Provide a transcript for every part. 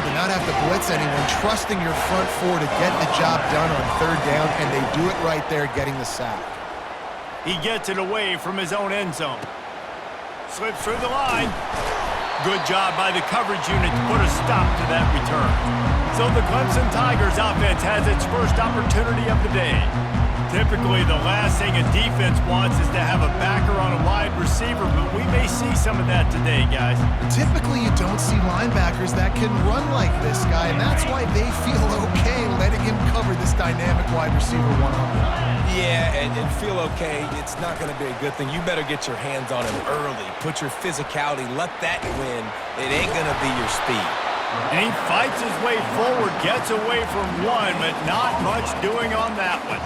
to not have to blitz anyone, trusting your front four to get the job done on third down, and they do it right there, getting the sack. He gets it away from his own end zone. Slips through the line. Good job by the coverage unit to put a stop to that return. So the Clemson Tigers offense has its first opportunity of the day. Typically, the last thing a defense wants is to have a backer on a wide receiver, but we may see some of that today, guys. Typically, you don't see linebackers that can run like this guy, and that's why they feel okay letting him cover this dynamic wide receiver one-on-one. Yeah, and feel okay, it's not going to be a good thing. You better get your hands on him early. Put your physicality, let that win. It ain't going to be your speed. And he fights his way forward, gets away from one, but not much doing on that one.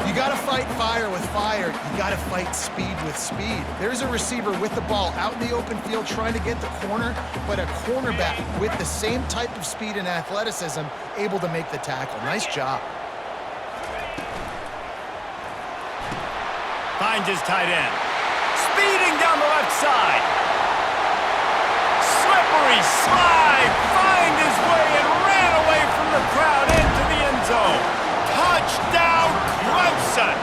You got to fight fire with fire. You got to fight speed with speed. There's a receiver with the ball out in the open field trying to get the corner, but a cornerback with the same type of speed and athleticism able to make the tackle. Nice job. Finds his tight end. Speeding down the left side. Slippery slide. Find his way and ran away from the crowd into the end zone. Touchdown, Clemson.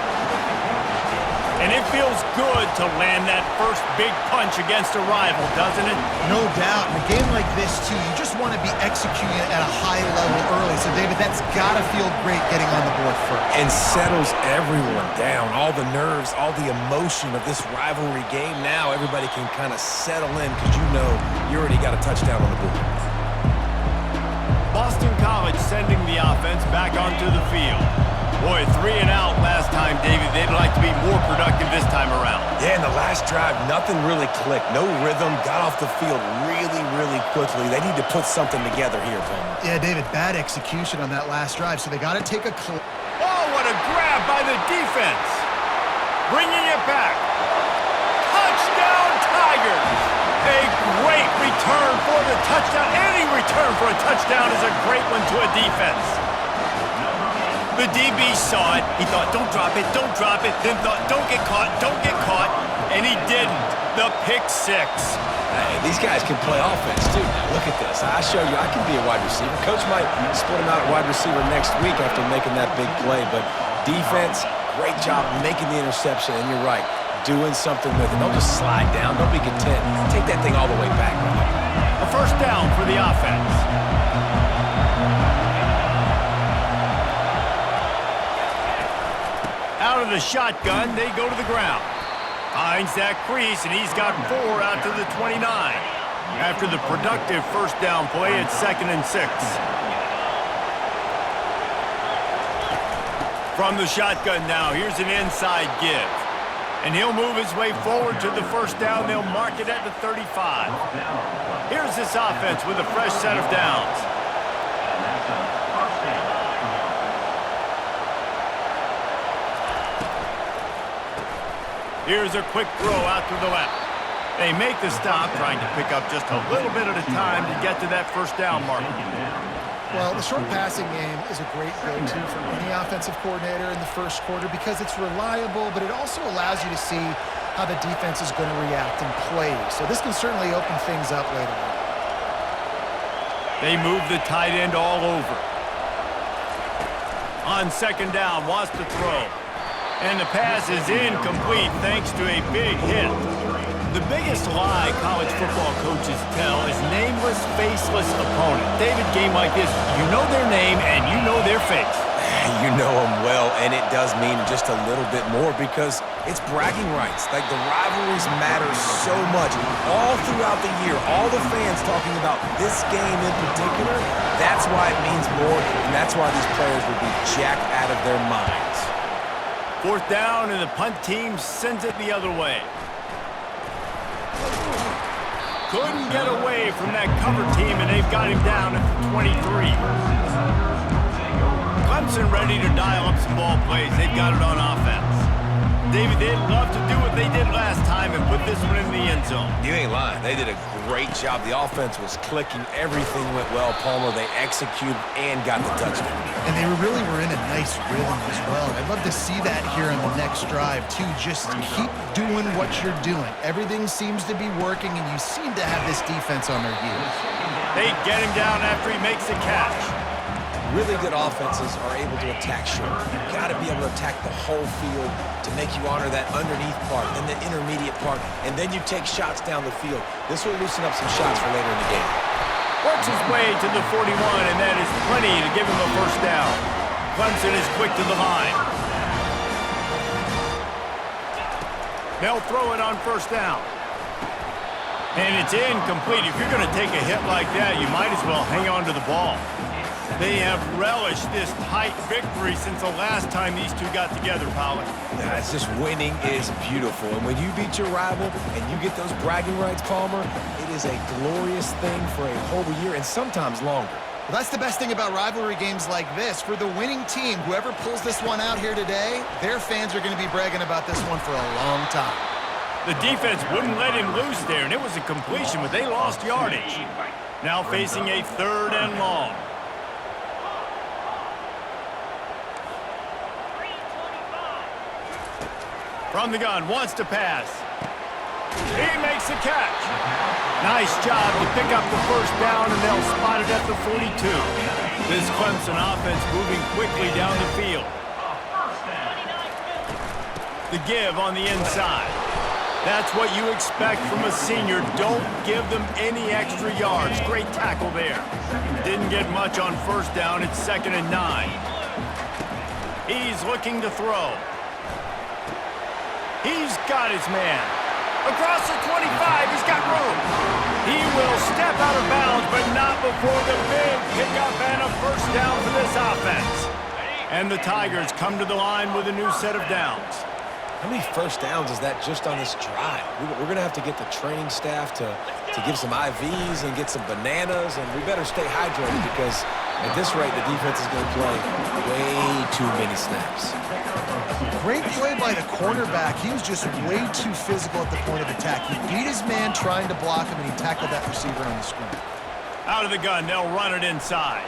And it feels good to land that first big punch against a rival, doesn't it? No doubt. In a game like this, too, you just want to be executing it at a high level early. So, David, that's got to feel great getting on the board first. And settles everyone down. All the nerves, all the emotion of this rivalry game. Now everybody can kind of settle in because you know you already got a touchdown on the board. Boston College sending the offense back onto the field. Boy, 3 and out last time, David. They'd like to be more productive this time around. Yeah, in the last drive, nothing really clicked. No rhythm, got off the field really quickly. They need to put something together here, Palmer. Yeah, David, bad execution on that last drive, so they got to take a Oh, what a grab by the defense. Bringing it back. Touchdown, Tigers. A great return for the touchdown. Any return for a touchdown is a great one to a defense. The DB saw it. He thought, don't drop it, then thought, don't get caught, and he didn't. The pick six. Hey, these guys can play offense, too. Now, look at this. I show you I can be a wide receiver. Coach might split him out at wide receiver next week after making that big play, but defense, great job making the interception, and you're right, doing something with it. Don't just slide down. Don't be content. Take that thing all the way back. A first down for the offense. Out of the shotgun, they go to the ground. Finds that crease, and he's got 4 out to the 29. After the productive first down play, it's 2nd and 6. From the shotgun now, here's an inside give. And he'll move his way forward to the first down. They'll mark it at the 35. Here's this offense with a fresh set of downs. Here's a quick throw out to the left. They make the stop, trying to pick up just a little bit at a time to get to that first down marker. Well, the short passing game is a great go-to for any offensive coordinator in the first quarter because it's reliable, but it also allows you to see how the defense is going to react and play. So this can certainly open things up later on. They move the tight end all over. On second down, wants to throw. And the pass is incomplete thanks to a big hit. The biggest lie college football coaches tell is nameless, faceless opponent. David, game like this, you know their name and you know their face. You know them well, and it does mean just a little bit more because it's bragging rights. Like, the rivalries matter so much. All throughout the year, all the fans talking about this game in particular, that's why it means more, and that's why these players will be jacked out of their minds. Fourth down, and the punt team sends it the other way. Couldn't get away from that cover team, and they've got him down at the 23. Clemson ready to dial up some ball plays. They've got it on offense. David, they'd love to do what they did last time and put this one in the end zone. You ain't lying. They did a great job. The offense was clicking. Everything went well, Palmer. They executed and got the touchdown. And they really were in a nice rhythm as well. I'd love to see that here on the next drive, too. Just keep doing what you're doing. Everything seems to be working, and you seem to have this defense on their heels. They get him down after he makes the catch. Really good offenses are able to attack short. You've got to be able to attack the whole field to make you honor that underneath part, then the intermediate part, and then you take shots down the field. This will loosen up some shots for later in the game. Works his way to the 41, and that is plenty to give him a first down. Clemson is quick to the line. They'll throw it on first down. And it's incomplete. If you're going to take a hit like that, you might as well hang on to the ball. They have relished this tight victory since the last time these two got together, Pollard. Yeah, it's just winning is beautiful. And when you beat your rival and you get those bragging rights, Palmer, it is a glorious thing for a whole year and sometimes longer. Well, that's the best thing about rivalry games like this. For the winning team, whoever pulls this one out here today, their fans are going to be bragging about this one for a long time. The defense wouldn't let him loose there, and it was a completion, but they lost yardage. Now facing a 3rd and long. From the gun, wants to pass. He makes the catch. Nice job to pick up the first down, and they'll spot it at the 42. This Clemson offense moving quickly down the field. The give on the inside. That's what you expect from a senior. Don't give them any extra yards. Great tackle there. Didn't get much on first down. It's 2nd and 9. He's looking to throw. He's got his man. Across the 25, he's got room. He will step out of bounds, but not before the big pickup and a first down for this offense. And the Tigers come to the line with a new set of downs. How many first downs is that just on this drive? We're going to have to get the training staff to give some IVs and get some bananas, and we better stay hydrated because at this rate, the defense is going to play way too many snaps. Great play by the cornerback. He was just way too physical at the point of attack. He beat his man trying to block him, and he tackled that receiver on the screen. Out of the gun, they'll run it inside.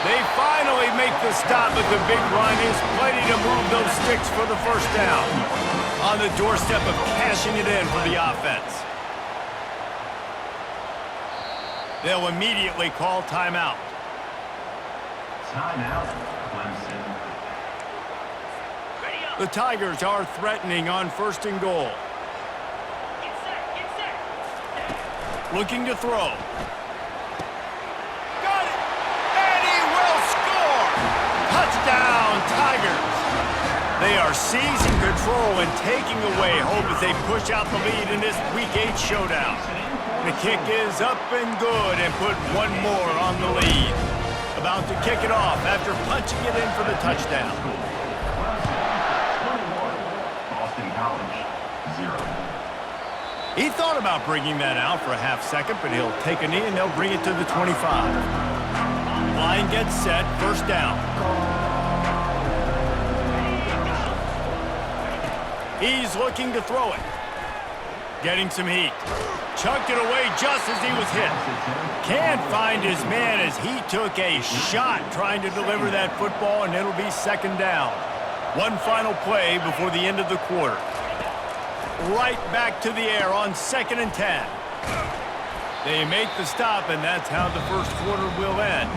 They finally make the stop, but the big run is plenty to move those sticks for the first down. On the doorstep of cashing it in for the offense. They'll immediately call timeout. Timeout, Clemson. The Tigers are threatening on 1st and goal. Looking to throw. Got it! And he will score! Touchdown, Tigers! They are seizing control and taking away hope as they push out the lead in this Week 8 showdown. The kick is up and good and put one more on the lead. About to kick it off after punching it in for the touchdown. Boston College, 0. He thought about bringing that out for a half second, but he'll take a knee and they'll bring it to the 25. Line gets set, first down. He's looking to throw it. Getting some heat. Chucked it away just as he was hit. Can't find his man as he took a shot trying to deliver that football, and it'll be 2nd down. One final play before the end of the quarter. Right back to the air on 2nd and 10. They make the stop, and that's how the first quarter will end.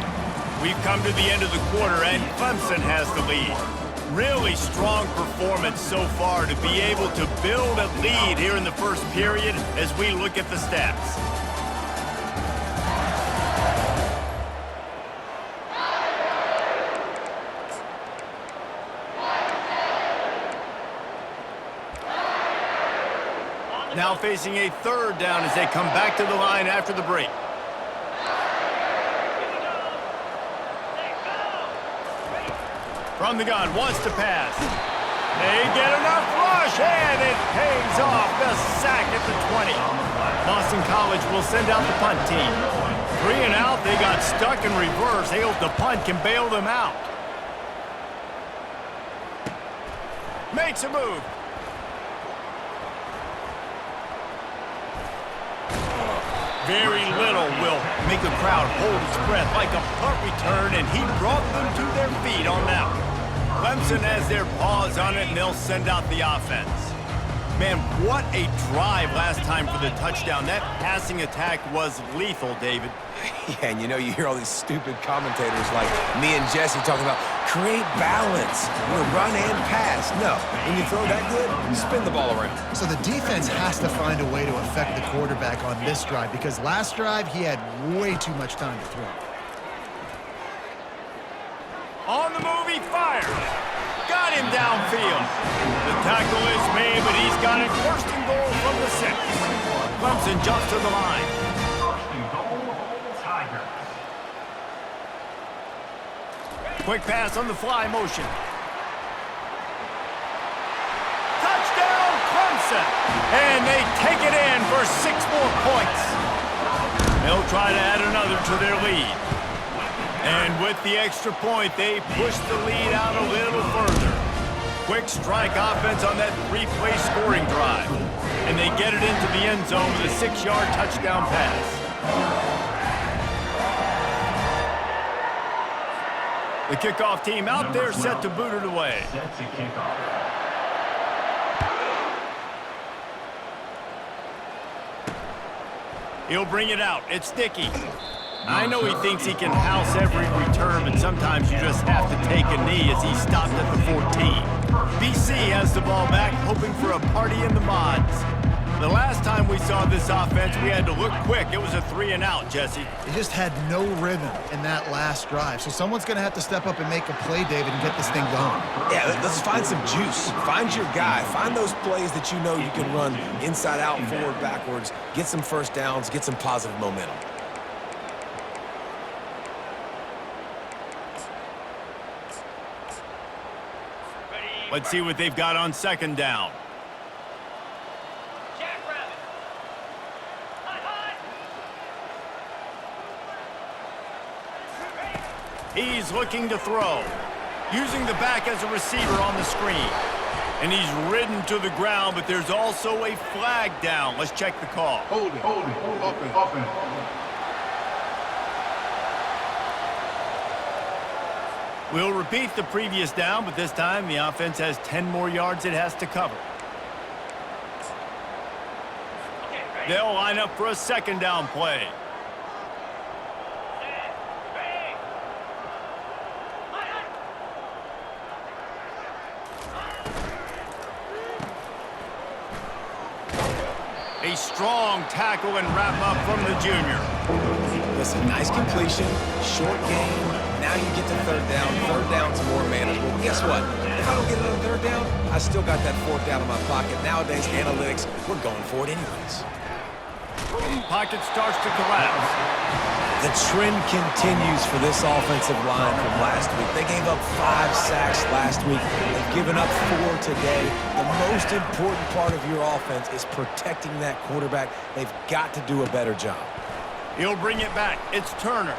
We've come to the end of the quarter, and Clemson has the lead. Really strong performance so far to be able to build a lead here in the first period as we look at the stats. Now facing a 3rd down as they come back to the line after the break. From the gun, wants to pass. They get enough rush, and it pays off. The sack at the 20. Boston College will send out the punt team. 3 and out, they got stuck in reverse. They hope the punt can bail them out. Makes a move. Very little will make a crowd hold its breath like a punt return, and he brought them to their feet on that one. Clemson has their paws on it, and they'll send out the offense. Man, what a drive last time for the touchdown. That passing attack was lethal, David. Yeah, and you know, you hear all these stupid commentators like me and Jesse talking about create balance, run and pass. No, when you throw that good, spin the ball around. So the defense has to find a way to affect the quarterback on this drive because last drive he had way too much time to throw. On the move, he fires. Got him downfield. The tackle is made, but he's got it first and goal from the 6. Clemson jumps to the line. First and goal, Tigers. Quick pass on the fly motion. Touchdown, Clemson! And they take it in for 6 more points. They'll try to add another to their lead. And with the extra point, they push the lead out a little further. Quick strike offense on that 3-play scoring drive. And they get it into the end zone with a 6-yard touchdown pass. The kickoff team out there set to boot it away. Set to kick off. He'll bring it out. It's Dickey. I know he thinks he can house every return, but sometimes you just have to take a knee as he stopped at the 14. BC has the ball back, hoping for a party in the mods. The last time we saw this offense, we had to look quick. It was a 3-and-out, Jesse. They just had no rhythm in that last drive. So someone's going to have to step up and make a play, David, and get this thing going. Yeah, let's find some juice. Find your guy. Find those plays that you know you can run inside out, forward, backwards. Get some first downs. Get some positive momentum. Let's see what they've got on 2nd down. He's looking to throw, using the back as a receiver on the screen. And he's ridden to the ground, but there's also a flag down. Let's check the call. Hold it. Offense. We'll repeat the previous down, but this time the offense has 10 more yards it has to cover. They'll line up for a 2nd down play. A strong tackle and wrap up from the junior. Listen, nice completion, short game. Now you get to 3rd down. 3rd down's more manageable. But guess what? If I don't get it on 3rd down, I still got that 4th down in my pocket. Nowadays, analytics, we're going for it anyways. Pocket starts to collapse. The trend continues for this offensive line from last week. They gave up 5 sacks last week. They've given up 4 today. The most important part of your offense is protecting that quarterback. They've got to do a better job. He'll bring it back. It's Turner.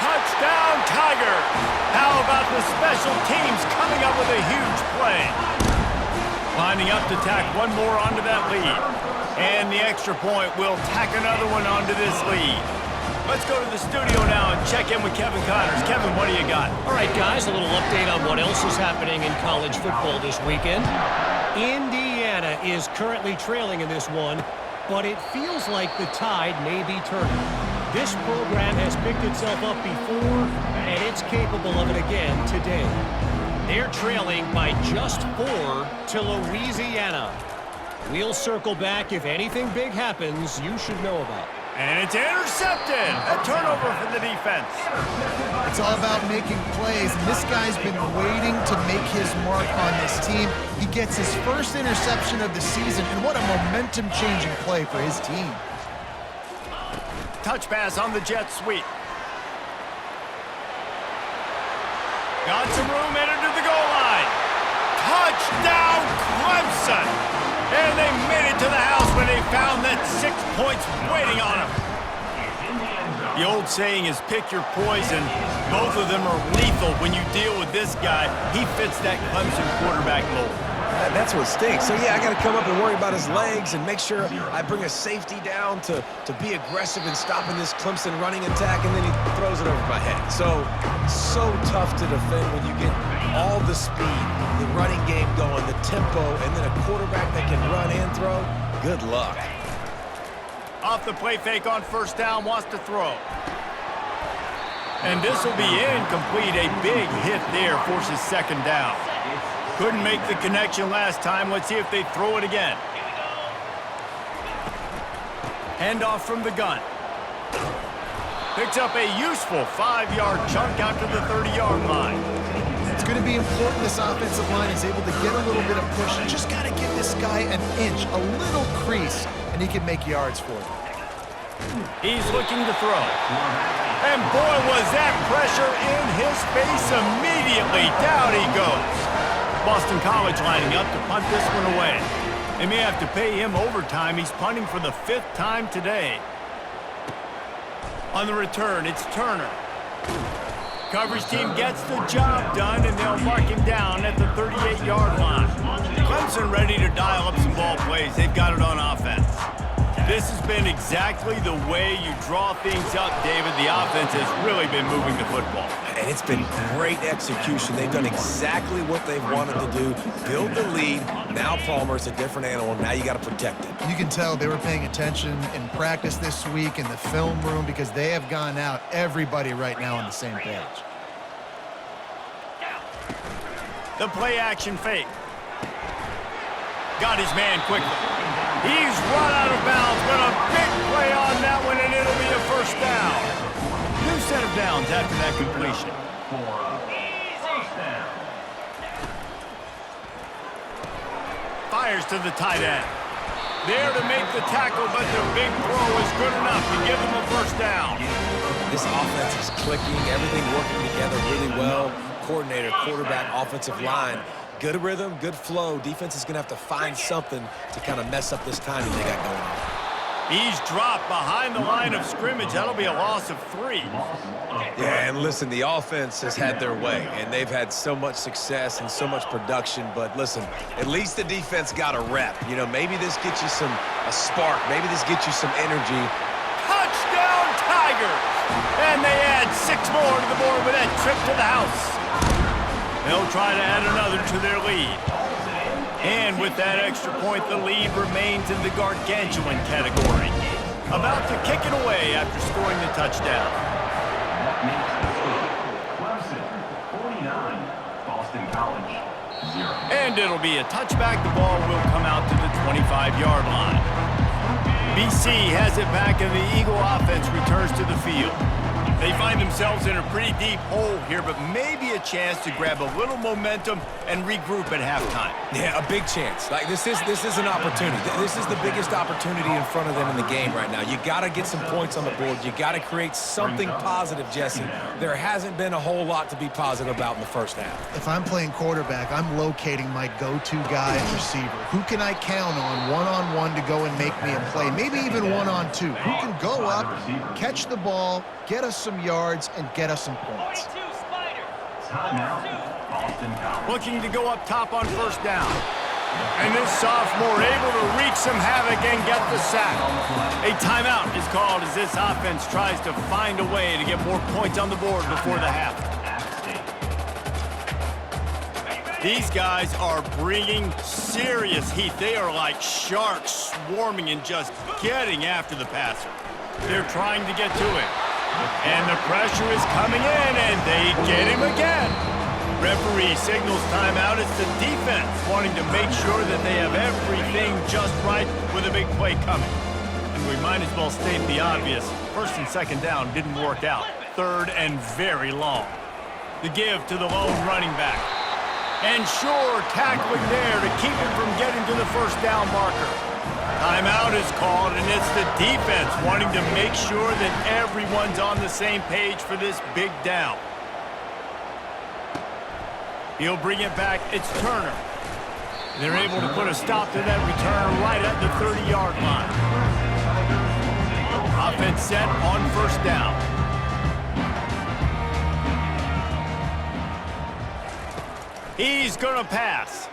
Touchdown, Tigers! How about the special teams coming up with a huge play? Lining up to tack one more onto that lead. And the extra point will tack another one onto this lead. Let's go to the studio now and check in with Kevin Connors. Kevin, what do you got? All right, guys, a little update on what else is happening in college football this weekend. Indiana is currently trailing in this one, but it feels like the tide may be turning. This program has picked itself up before, and it's capable of it again today. They're trailing by just 4 to Louisiana. We'll circle back if anything big happens you should know about. And it's intercepted. A turnover for the defense. It's all about making plays, and this guy's been waiting to make his mark on this team. He gets his first interception of the season, and what a momentum-changing play for his team. Touch pass on the jet sweep. Got some room, entered to the goal line. Touchdown, Clemson! And they made it to the house when they found that 6 points waiting on them. The old saying is pick your poison. Both of them are lethal when you deal with this guy. He fits that Clemson quarterback mold. That's what stinks. So, yeah, I got to come up and worry about his legs and make sure I bring a safety down to be aggressive in stopping this Clemson running attack, and then he throws it over my head. So tough to defend when you get all the speed the running game going, the tempo, and then a quarterback that can run and throw. Good luck. Off the play fake on first down, wants to throw. And this will be incomplete. A big hit there forces second down. Couldn't make the connection last time. Let's see if they throw it again. Handoff from the gun. Picks up a useful 5-yard chunk out to the 30-yard line. It's going to be important this offensive line is able to get a little bit of push. You just got to give this guy an inch, a little crease, and he can make yards for you. He's looking to throw. And boy, was that pressure in his face immediately. Down he goes. Boston College lining up to punt this one away. They may have to pay him overtime. He's punting for the 5th time today. On the return, it's Turner. Coverage team gets the job done, and they'll mark him down at the 38-yard line. Clemson ready to dial up some ball plays. They've got it on offense. This has been exactly the way you draw things up, David. The offense has really been moving the football. And it's been great execution. They've done exactly what they've wanted to do. Build the lead. Now Palmer's a different animal. Now you got to protect it. You can tell they were paying attention in practice this week in the film room because they have gone out, everybody right now on the same page. The play action fake. Got his man quickly. He's run out of bounds, but a big play on that one, and it'll be a first down. New set of downs after that completion. Fires to the tight end. There to make the tackle, but the big throw is good enough to give them a first down. This offense is clicking, everything working together really well. Coordinator, quarterback, offensive line. Good rhythm, good flow. Defense is going to have to find something to kind of mess up this timing they got going on. He's dropped behind the line of scrimmage. That'll be a loss of 3. Yeah, and listen, the offense has had their way, and they've had so much success and so much production. But listen, at least the defense got a rep. You know, maybe this gets you a spark. Maybe this gets you some energy. Touchdown, Tigers! And they add 6 more to the board with that trip to the house. They'll try to add another to their lead. And with that extra point, the lead remains in the gargantuan category. About to kick it away after scoring the touchdown. Clemson, 49. Boston College, 0. And it'll be a touchback. The ball will come out to the 25-yard line. BC has it back, and the Eagle offense returns to the field. They find themselves in a pretty deep hole here, but maybe a chance to grab a little momentum and regroup at halftime. Yeah, a big chance. Like this is an opportunity. This is the biggest opportunity in front of them in the game right now. You got to get some points on the board. You got to create something positive, Jesse. There hasn't been a whole lot to be positive about in the first half. If I'm playing quarterback, I'm locating my go-to guy at receiver. Who can I count on one-on-one to go and make me a play? Maybe even one-on-two. Who can go up, catch the ball, get us some yards, and get us some points. Looking to go up top on first down. And this sophomore able to wreak some havoc and get the sack. A timeout is called as this offense tries to find a way to get more points on the board before the half. These guys are bringing serious heat. They are like sharks swarming and just getting after the passer. They're trying to get to him. And the pressure is coming in, and they get him again. Referee signals timeout. It's the defense wanting to make sure that they have everything just right with a big play coming. And we might as well state the obvious. First and second down didn't work out. Third and very long. The give to the lone running back. And sure, tackling there to keep him from getting to the first down marker. Timeout is called, and it's the defense wanting to make sure that everyone's on the same page for this big down. He'll bring it back. It's Turner. They're able to put a stop to that return right at the 30-yard line. Offense set on first down. He's going to pass.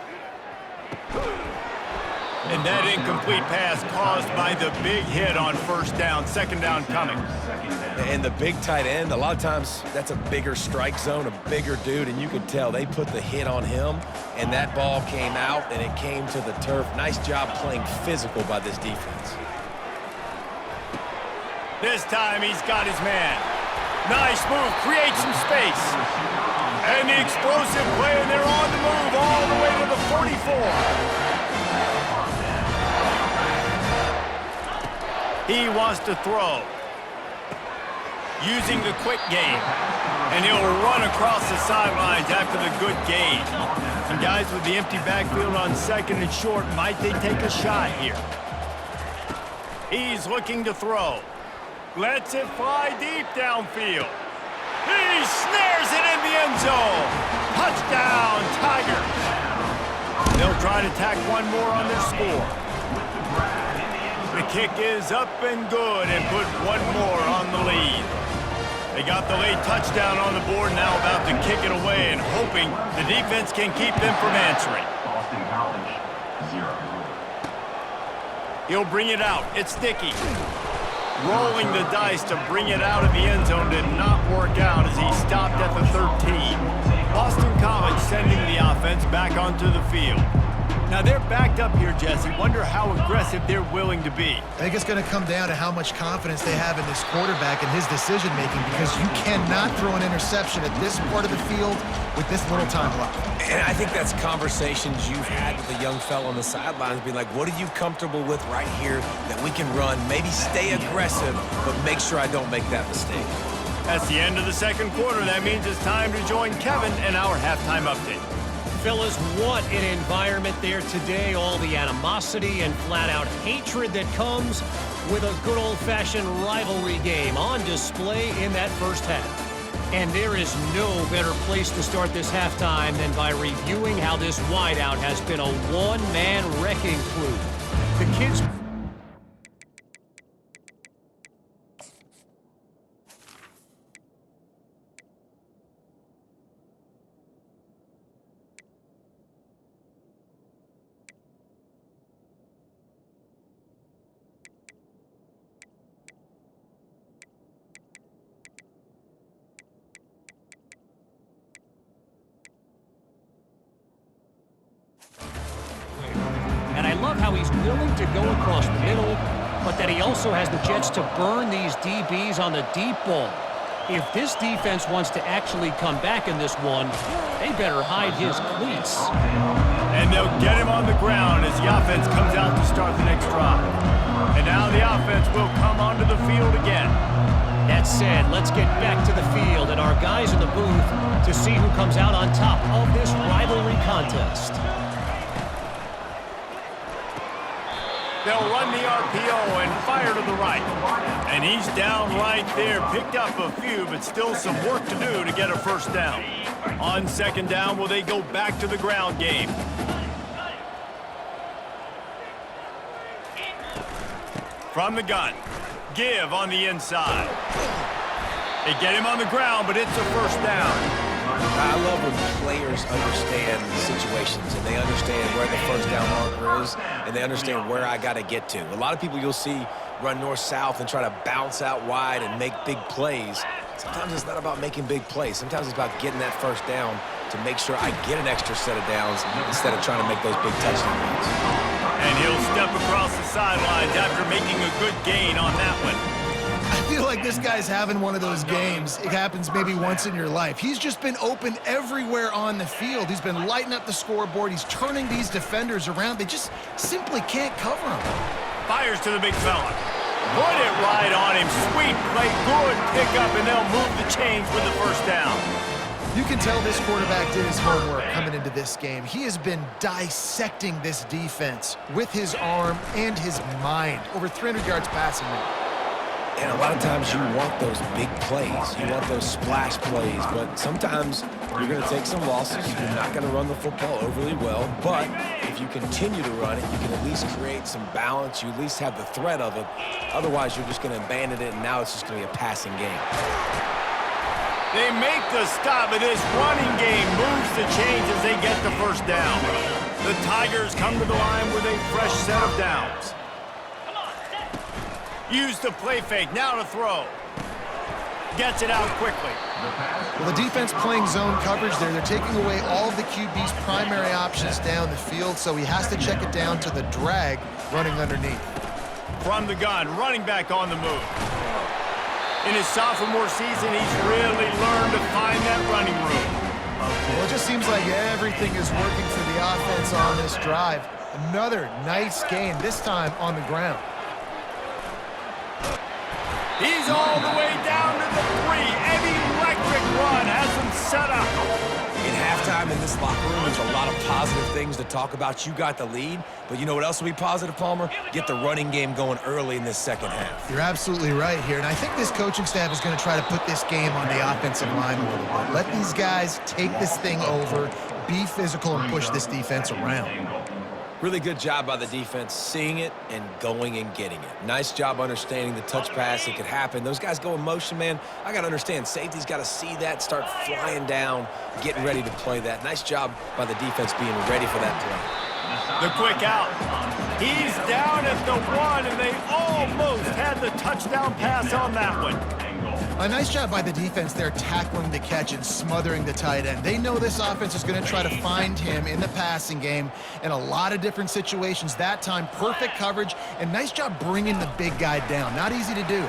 And that incomplete pass caused by the big hit on first down, second down coming. And the big tight end, a lot of times that's a bigger strike zone, a bigger dude, and you could tell they put the hit on him, and that ball came out, and it came to the turf. Nice job playing physical by this defense. This time he's got his man. Nice move, create some space. And the explosive play, and they're on the move all the way to the 44. He wants to throw. Using the quick game. And he'll run across the sidelines after the good gain. And guys with the empty backfield on second and short, might they take a shot here? He's looking to throw. Lets it fly deep downfield. He snares it in the end zone. Touchdown, Tigers. They'll try to tack one more on their score. The kick is up and good and put one more on the lead. They got the late touchdown on the board, now about to kick it away and hoping the defense can keep them from answering. Boston College, 0. He'll bring it out. It's Dickey. Rolling the dice to bring it out of the end zone did not work out as he stopped at the 13. Boston College sending the offense back onto the field. Now they're backed up here, Jesse. Wonder how aggressive they're willing to be. I think it's going to come down to how much confidence they have in this quarterback and his decision-making, because you cannot throw an interception at this part of the field with this little time left. And I think that's conversations you've had with the young fella on the sidelines, being like, what are you comfortable with right here that we can run? Maybe stay aggressive, but make sure I don't make that mistake. That's the end of the second quarter. That means it's time to join Kevin and our halftime update. Fellas, what an environment there today. All the animosity and flat-out hatred that comes with a good old-fashioned rivalry game on display in that first half. And there is no better place to start this halftime than by reviewing how this wideout has been a one-man wrecking crew. The kids... And I love how he's willing to go across the middle, but that he also has the jets to burn these DBs on the deep ball. If this defense wants to actually come back in this one, they better hide his cleats. And they'll get him on the ground as the offense comes out to start the next drive. And now the offense will come onto the field again. That said, let's get back to the field and our guys in the booth to see who comes out on top of this rivalry contest. They'll run the RPO and fire to the right. And he's down right there. Picked up a few, but still some work to do to get a first down. On second down, will they go back to the ground game? From the gun. Give on the inside. They get him on the ground, but it's a first down. I love when players understand situations and they understand where the first down marker is and they understand where I got to get to. A lot of people you'll see run north-south and try to bounce out wide and make big plays. Sometimes it's not about making big plays. Sometimes it's about getting that first down to make sure I get an extra set of downs instead of trying to make those big touchdown runs. And he'll step across the sidelines after making a good gain on that one. I feel like this guy's having one of those games. It happens maybe once in your life. He's just been open everywhere on the field. He's been lighting up the scoreboard. He's turning these defenders around. They just simply can't cover him. Fires to the big fella. Put it right on him. Sweet play, good pickup, and they'll move the chains with the first down. You can tell this quarterback did his homework coming into this game. He has been dissecting this defense with his arm and his mind. Over 300 yards passing now. And a lot of times you want those big plays. You want those splash plays. But sometimes you're going to take some losses. You're not going to run the football overly well. But if you continue to run it, you can at least create some balance. You at least have the threat of it. Otherwise, you're just going to abandon it, and now it's just going to be a passing game. They make the stop, but this running game moves the chains as they get the first down. The Tigers come to the line with a fresh set of downs. Use the play fake, now to throw. Gets it out quickly. Well, the defense playing zone coverage there. They're taking away all of the QB's primary options down the field, so he has to check it down to the drag running underneath. From the gun, running back on the move. In his sophomore season, he's really learned to find that running room. Well, it just seems like everything is working for the offense on this drive. Another nice gain, this time on the ground. He's all the way down to the 3. An electric run has him set up. In halftime in this locker room, there's a lot of positive things to talk about. You got the lead, but you know what else will be positive, Palmer? Get the running game going early in this second half. You're absolutely right here, and I think this coaching staff is going to try to put this game on the offensive line a little bit. Let these guys take this thing over, be physical, and push this defense around. Really good job by the defense, seeing it and going and getting it. Nice job understanding the touch pass. It could happen. Those guys go in motion, man. I got to understand, safety's got to see that, start flying down, getting ready to play that. Nice job by the defense being ready for that play. The quick out. He's down at the 1, and they almost had the touchdown pass on that one. A nice job by the defense there tackling the catch and smothering the tight end. They know this offense is going to try to find him in the passing game in a lot of different situations. That time, perfect coverage, and nice job bringing the big guy down. Not easy to do.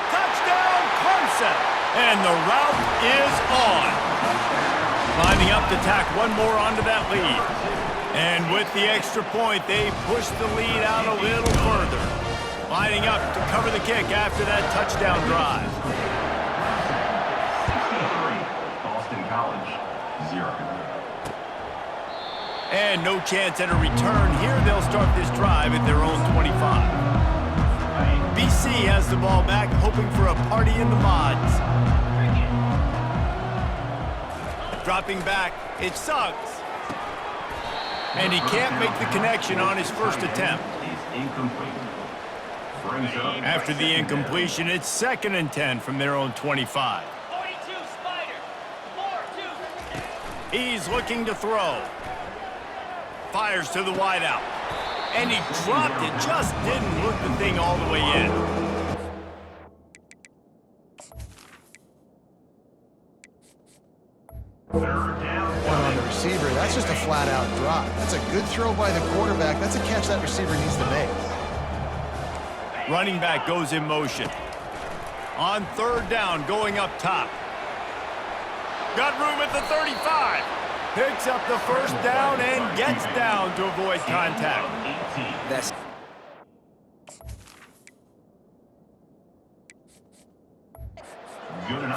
Touchdown, Clemson! And the route is on. Lining up to tack one more onto that lead. And with the extra point, they push the lead out a little further. Lining up to cover the kick after that touchdown drive. Boston College, 0. And no chance at a return here. They'll start this drive at their own 25. BC has the ball back, hoping for a party in the mods. Dropping back, it sucks. And he can't make the connection on his first attempt. Is incomplete. After the incompletion, it's 2nd and 10 from their own 25. 42 Spider. 4-2. He's looking to throw. Fires to the wideout. And he dropped it, just didn't look the thing all the way in. One on the receiver. That's just a flat-out drop. That's a good throw by the quarterback. That's a catch that receiver needs to make. Running back goes in motion. On 3rd down, going up top. Got room at the 35. Picks up the first down and gets down to avoid contact. That's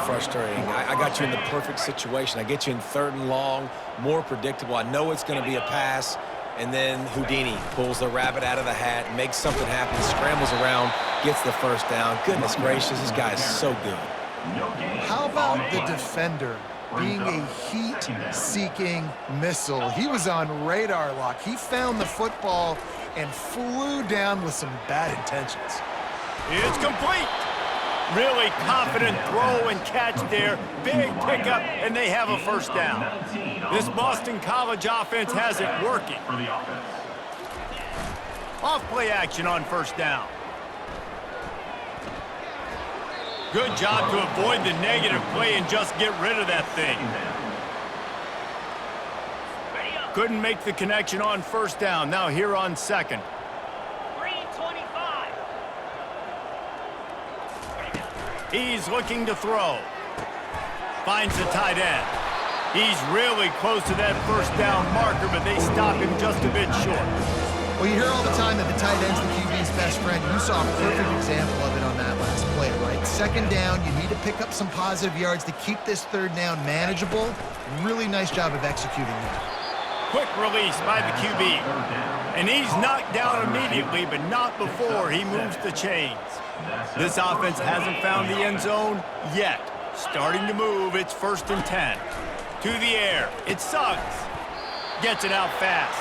frustrating. I got you in the perfect situation. I get you in 3rd and long, more predictable. I know it's going to be a pass. And then Houdini pulls the rabbit out of the hat, makes something happen, scrambles around, gets the first down. Goodness gracious, this guy is so good. How about the defender being a heat-seeking missile? He was on radar lock. He found the football and flew down with some bad intentions. It's complete. Really confident throw and catch there. Big pickup, and they have a first down. This Boston College offense has it working. Off play action on first down. Good job to avoid the negative play and just get rid of that thing. Couldn't make the connection on first down. Now here on 2nd. 3-25. He's looking to throw. Finds the tight end. He's really close to that first down marker, but they stop him just a bit short. Well, you hear all the time that the tight end's the QB's best friend. You saw a perfect example of it on that last play, right? 2nd down, you need to pick up some positive yards to keep this 3rd down manageable. Really nice job of executing that. Quick release by the QB. And he's knocked down immediately, but not before he moves the chains. This offense hasn't found the end zone yet. Starting to move, it's 1st and 10. To the air, it sucks. Gets it out fast.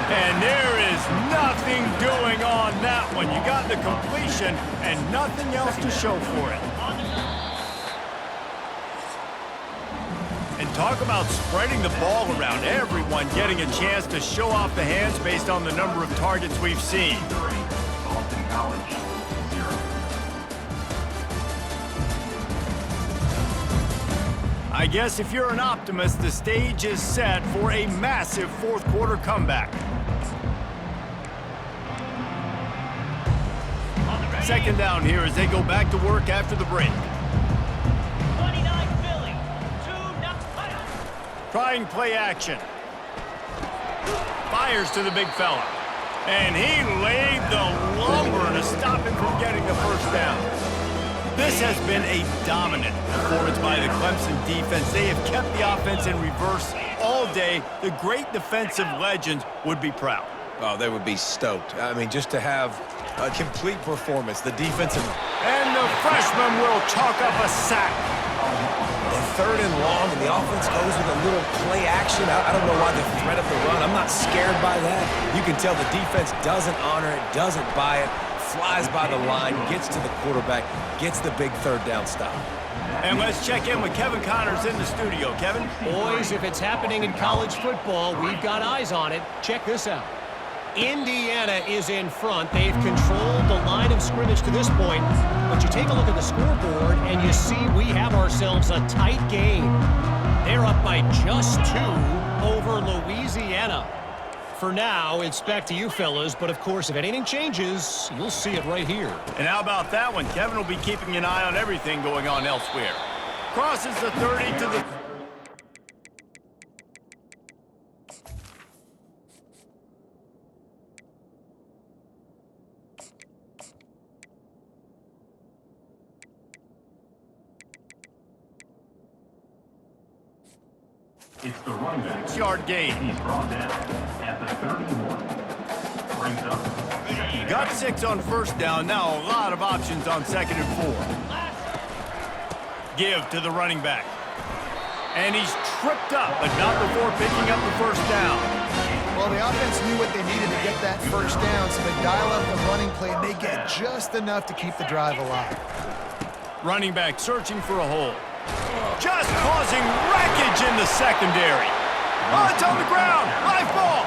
And there is nothing doing on that one. You got the completion and nothing else to show for it. And talk about spreading the ball around. Everyone getting a chance to show off the hands based on the number of targets we've seen. 3, Boston College, 0. I guess if you're an optimist, the stage is set for a massive fourth quarter comeback. Second down here as they go back to work after the break. 29 Philly, 2-0. Trying play action. Fires to the big fella. And he laid the lumber to stop him from getting the first down. This has been a dominant performance by the Clemson defense. They have kept the offense in reverse all day. The great defensive legends would be proud. Oh, they would be stoked. I mean, just to have a complete performance. The defensive... And the freshman will chalk up a sack. And third and long, and the offense goes with a little play action. I don't know why the threat of the run. I'm not scared by that. You can tell the defense doesn't honor it, doesn't buy it, flies by the line, gets to the quarterback, gets the big third down stop. And let's check in with Kevin Connors in the studio. Kevin? Boys, if it's happening in college football, we've got eyes on it. Check this out. Indiana is in front. They've controlled the line of scrimmage to this point. But you take a look at the scoreboard, and you see we have ourselves a tight game. They're up by just 2 over Louisiana. For now, it's back to you fellas, but of course, if anything changes, you'll see it right here. And how about that one? Kevin will be keeping an eye on everything going on elsewhere. Crosses the 30 to the... It's the running back. 6-yard gain. He's brought down at the 31. Brings up. Got 6 on first down. Now a lot of options on 2nd and 4. Give to the running back. And he's tripped up, but not before picking up the first down. Well, the offense knew what they needed to get that first down, so they dial up the running play, and they get just enough to keep the drive alive. Running back searching for a hole. Just causing wreckage in the secondary. Oh, it's on the ground. Live ball.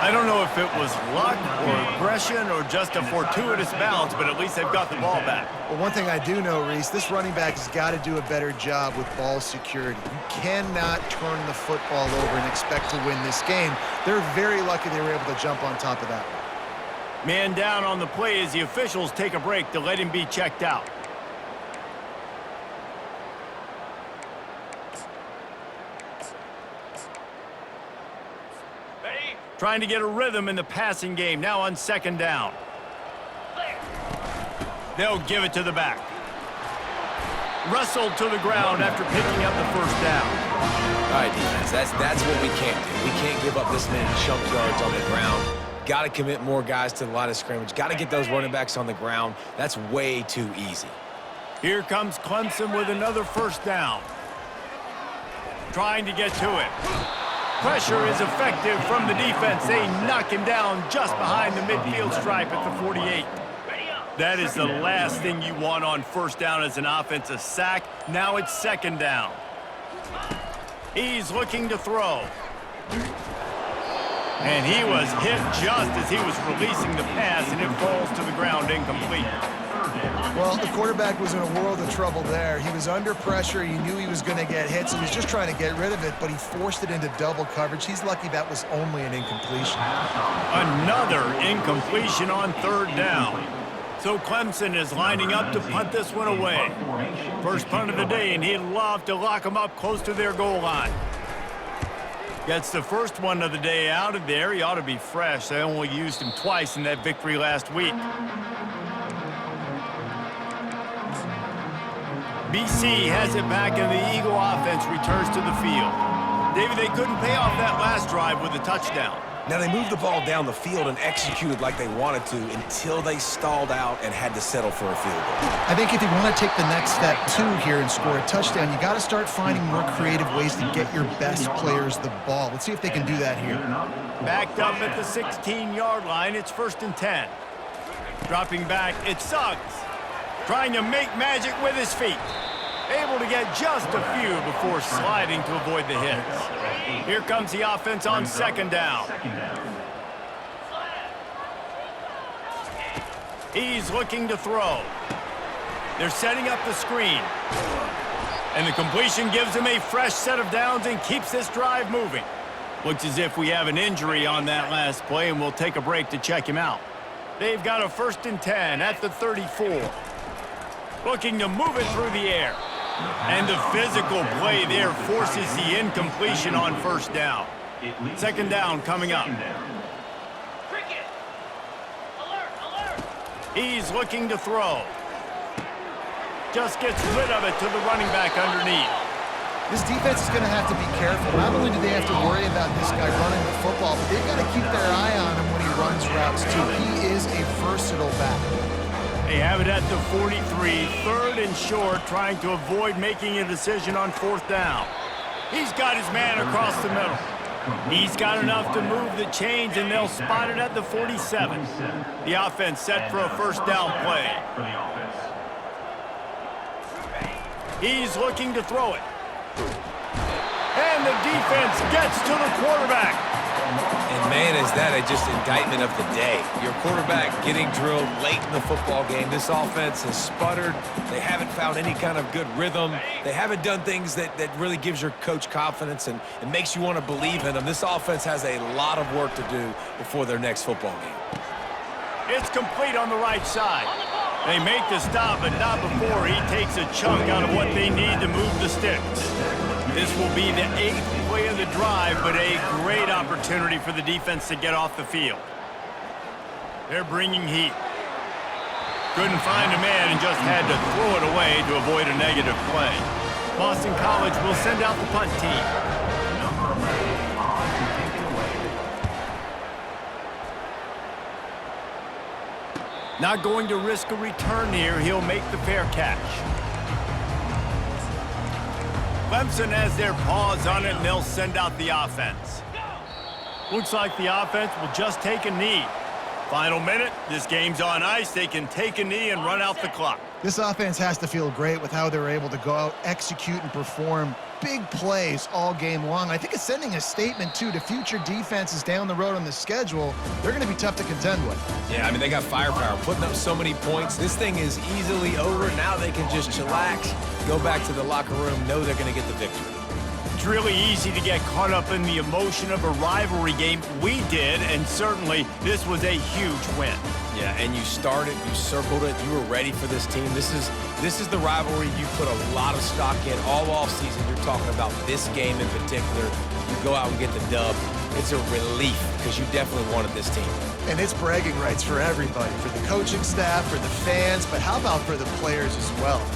I don't know if it was luck or aggression or just a fortuitous bounce, but at least they've got the ball back. Well, one thing I do know, Reese, this running back has got to do a better job with ball security. You cannot turn the football over and expect to win this game. They're very lucky they were able to jump on top of that. Man down on the play as the officials take a break to let him be checked out. Trying to get a rhythm in the passing game, now on 2nd down. They'll give it to the back. Wrestled to the ground after picking up the first down. All right, defense, that's what we can't do. We can't give up this many chunk yards on the ground. Got to commit more guys to the line of scrimmage. Got to get those running backs on the ground. That's way too easy. Here comes Clemson with another first down. Trying to get to it. Pressure is effective from the defense. They knock him down just behind the midfield stripe at the 48. That is the last thing you want on first down as an offensive sack. Now it's 2nd down. He's looking to throw. And he was hit just as he was releasing the pass, and it falls to the ground incomplete. Well, the quarterback was in a world of trouble there. He was under pressure. He knew he was going to get hit, so he was just trying to get rid of it, but he forced it into double coverage. He's lucky that was only an incompletion. Another incompletion on 3rd down. So Clemson is lining up to punt this one away. First punt of the day, and he'd love to lock them up close to their goal line. Gets the first one of the day out of there. He ought to be fresh. They only used him twice in that victory last week. BC has it back, and the Eagle offense returns to the field. David, they couldn't pay off that last drive with a touchdown. Now, they moved the ball down the field and executed like they wanted to until they stalled out and had to settle for a field goal. I think if you want to take the next step, too, here and score a touchdown, you got to start finding more creative ways to get your best players the ball. Let's see if they can do that here. Backed up at the 16-yard line, it's 1st and 10. Dropping back, it's Suggs. Trying to make magic with his feet. Able to get just a few before sliding to avoid the hits. Here comes the offense on second down. He's looking to throw. They're setting up the screen. And the completion gives him a fresh set of downs and keeps this drive moving. Looks as if we have an injury on that last play, and we'll take a break to check him out. They've got a 1st and 10 at the 34. Looking to move it through the air. And the physical play there forces the incompletion on 1st down. 2nd down coming up. Cricket. Alert, alert. He's looking to throw. Just gets rid of it to the running back underneath. This defense is going to have to be careful. Not only do they have to worry about this guy running the football, but they've got to keep their eye on him when he runs routes, too. He is a versatile back. They have it at the 43, 3rd and short, trying to avoid making a decision on 4th down. He's got his man across the middle. He's got enough to move the chains, and they'll spot it at the 47. The offense set for a 1st down play. He's looking to throw it. And the defense gets to the quarterback. And man, is that just indictment of the day. Your quarterback getting drilled late in the football game. This offense has sputtered. They haven't found any kind of good rhythm. They haven't done things that really gives your coach confidence and makes you want to believe in them. This offense has a lot of work to do before their next football game. It's complete on the right side. They make the stop, but not before he takes a chunk out of what they need to move the sticks. This will be the 8th play of the drive, but a great opportunity for the defense to get off the field. They're bringing heat. Couldn't find a man and just had to throw it away to avoid a negative play. Boston College will send out the punt team. Not going to risk a return here. He'll make the fair catch. Clemson has their paws on it, and they'll send out the offense. Looks like the offense will just take a knee. Final minute, this game's on ice. They can take a knee and run out the clock. This offense has to feel great with how they're able to go out, execute, and perform big plays all game long. I think it's sending a statement, too, to future defenses down the road on the schedule. They're going to be tough to contend with. Yeah, I mean, they got firepower, putting up so many points. This thing is easily over. Now they can just chillax, go back to the locker room, know they're going to get the victory. It's really easy to get caught up in the emotion of a rivalry game. We did, and certainly this was a huge win. Yeah, and you started, you circled it, you were ready for this team. This is the rivalry you put a lot of stock in all offseason. You're talking about this game in particular. You go out and get the dub. It's a relief because you definitely wanted this team. And it's bragging rights for everybody, for the coaching staff, for the fans, but how about for the players as well?